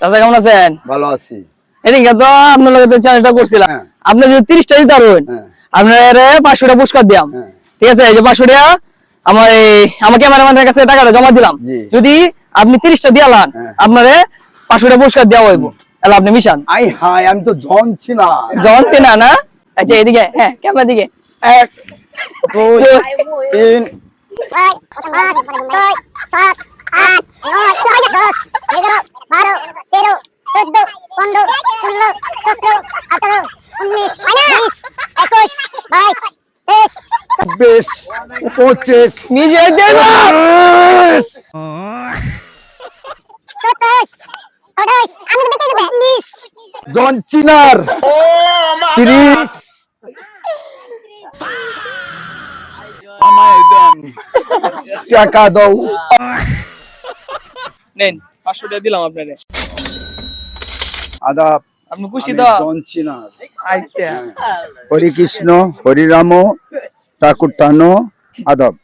চাচা কেমন আছেন? ভালো আছি। এদিকে তো আপনার লগে তো চ্যালেঞ্জটা করছিলাম। আপনি যদি 30টা দিতে পারবেন আপনার 500 পুরস্কার দিলাম। ঠিক আছে, এই যে 500 টাকা আমার ক্যামেরাম্যানের কাছে টাকাটা জমা দিলাম। যদি আপনি 30টা দিয়ালান আপনারে 500 টাকা পুরস্কার দেওয়া হইব। তাহলে আপনি মিশান। আমি তো জন ছিনা না। আচ্ছা এদিকে, হ্যাঁ ক্যামেরা দিকে। 1 2 3 5 6 7 8 9 10 11 12 13 14 15 16 17 18 19 20 21 22 25 নিজে দেব 27 28 আমি তো দেখে দেব 19 জন চিনার 30 আমায় দেন টাকা দাও। নেন 500 টাকা দিলাম আপনারে। আদাব। আপনি খুশি তো? জন চিনার। আচ্ছা। হরি কৃষ্ণ হরি রাম ঠাকুর টানো আদাব।